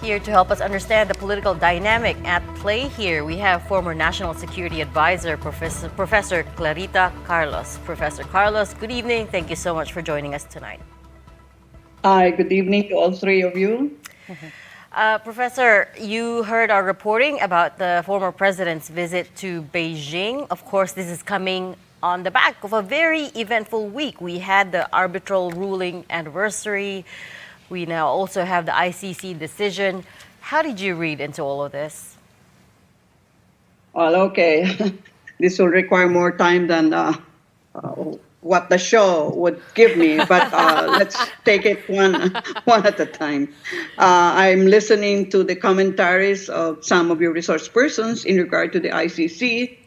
Here to help us understand the political dynamic at play here, we have former National Security Advisor, Professor Clarita Carlos. Professor Carlos, good evening. Thank you so much for joining us tonight. Hi, good evening to all three of you. Professor, you heard our reporting about the former president's visit to Beijing. Of course, this is coming on the back of a very eventful week. We had the arbitral ruling anniversary. We now also have the ICC decision. How did you read into all of this? Well, okay. This will require more time than what the show would give me, but let's take it one at a time. I'm listening to the commentaries of some of your resource persons in regard to the ICC.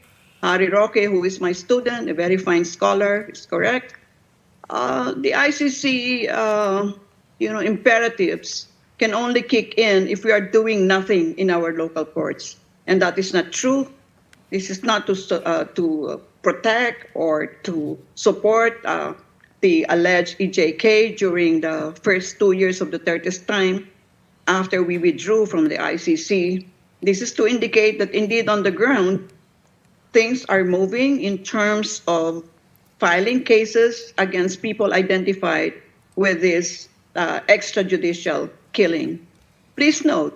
Harry Roque, who is my student, a very fine scholar, is correct. The ICC, imperatives can only kick in if we are doing nothing in our local courts, and that is not true. This is not to protect or to support the alleged EJK during the first 2 years of Duterte's time after we withdrew from the ICC. This is to indicate that indeed on the ground, things are moving in terms of filing cases against people identified with this extrajudicial killing. Please note,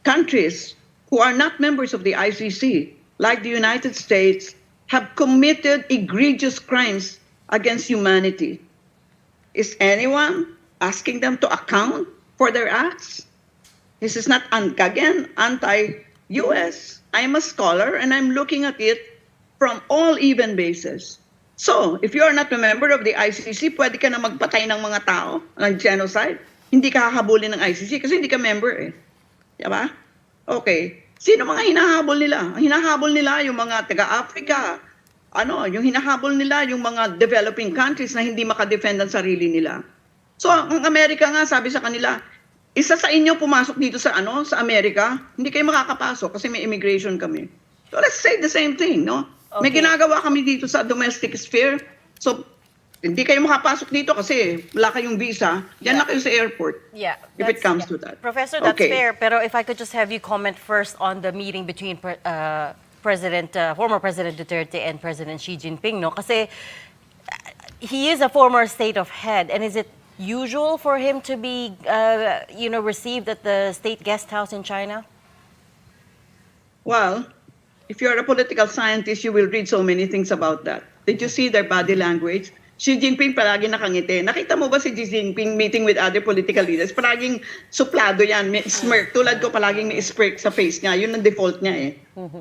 countries who are not members of the ICC, like the United States, have committed egregious crimes against humanity. Is anyone asking them to account for their acts? This is not, again, anti-US. I'm a scholar and I'm looking at it from all even bases. So, if you are not a member of the ICC, pwede ka na magpatay ng mga tao ng genocide. Hindi ka hahabulin ng ICC kasi hindi ka member eh. Diba? Okay. Sino mga hinahabol nila? Ang hinahabol nila yung mga taga-Africa. Yung hinahabol nila yung mga developing countries na hindi makadefend ang sarili nila. So, ang Amerika nga sabi sa kanila, isa sa inyo pumasok dito sa sa Amerika, hindi kayo makakapasok kasi may immigration kami. So, let's say the same thing, no? Okay. May ginagawa kami dito sa domestic sphere. So, hindi kayo makapasok dito kasi wala kayong visa. Diyan na kayo sa airport. Yeah. If it comes to that. Professor, that's fair. Pero if I could just have you comment first on the meeting between former President Duterte and President Xi Jinping, no? Kasi he is a former state of head, and is it usual for him to be, received at the state guest house in China? Well, if you're a political scientist, you will read so many things about that. Did you see their body language? Xi Jinping palagi nakangiti. Nakita mo ba si Xi Jinping meeting with other political leaders? Palaging suplado yan, may smirk. Tulad ko palaging may smirk sa face niya. Yun ang default niya eh.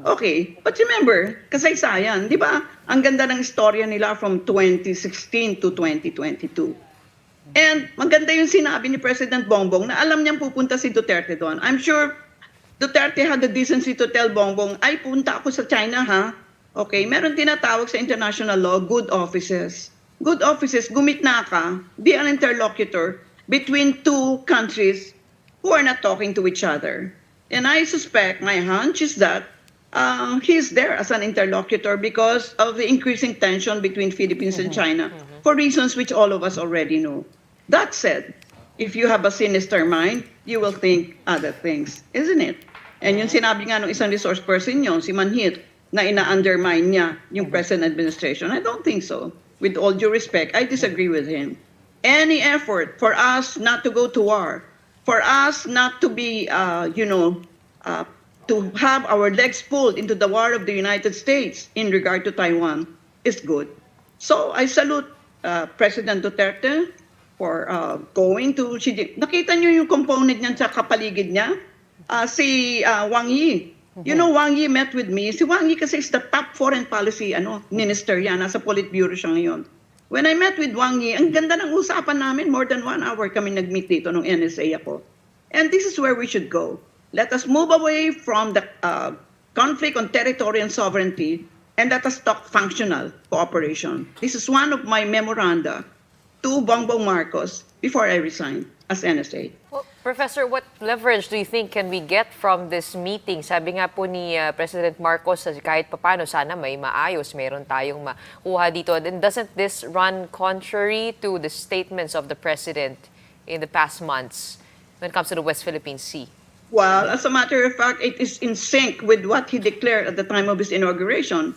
Okay, but remember, kasaysayan, di ba? Ang ganda ng istorya nila from 2016 to 2022. And maganda yung sinabi ni President Bongbong na alam niyang pupunta si Duterte doon. I'm sure Duterte had the decency to tell Bongbong, ay punta ako sa China ha. Okay, meron tinatawag sa international law, good offices. Good offices, gumit na ka, be an interlocutor between two countries who are not talking to each other. And I suspect, my hunch is that he's there as an interlocutor because of the increasing tension between Philippines and China for reasons which all of us already know. That said, if you have a sinister mind, you will think other things, isn't it? And yung sinabi nga ng isang resource person yun, si Manhit, na ina-undermine niya yung present administration. I don't think so. With all due respect, I disagree with him. Any effort for us not to go to war, for us not to be, to have our legs pulled into the war of the United States in regard to Taiwan is good. So I salute President Duterte for going to Xi Jinping. Nakita niyo yung component niyan sa kapaligid niya? Si Wang Yi. You know, Wang Yi met with me. Si Wang Yi kasi is the top foreign policy minister yan. Nasa Politburo siya ngayon. When I met with Wang Yi, ang ganda ng usapan namin. More than 1 hour kami nag-meet dito nung NSA ako. And this is where we should go. Let us move away from the conflict on territory and sovereignty and let us talk functional cooperation. This is one of my memoranda to Bongbong Marcos before I resigned as NSA. Well, Professor, what leverage do you think can we get from this meeting? Sabi nga po ni President Marcos, kahit papano sana may maayos, meron tayong makuha dito. And doesn't this run contrary to the statements of the President in the past months? when it comes to the West Philippine Sea? Well, as a matter of fact, it is in sync with what he declared at the time of his inauguration,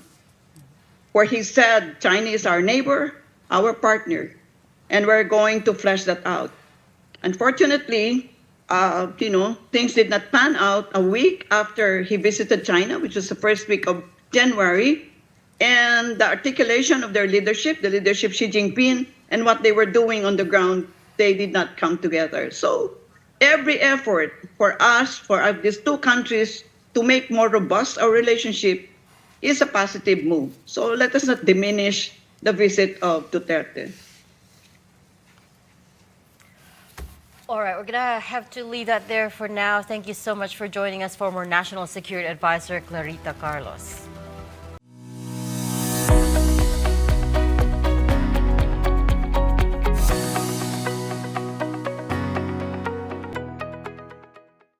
where he said China is our neighbor, our partner, and we're going to flesh that out. Unfortunately, things did not pan out a week after he visited China, which was the first week of January, and the articulation of their leadership, the leadership Xi Jinping, and what they were doing on the ground, they did not come together. So every effort for us, these two countries, to make more robust our relationship is a positive move. So let us not diminish the visit of Duterte. All right, we're going to have to leave that there for now. Thank you so much for joining us, former National Security Advisor Clarita Carlos.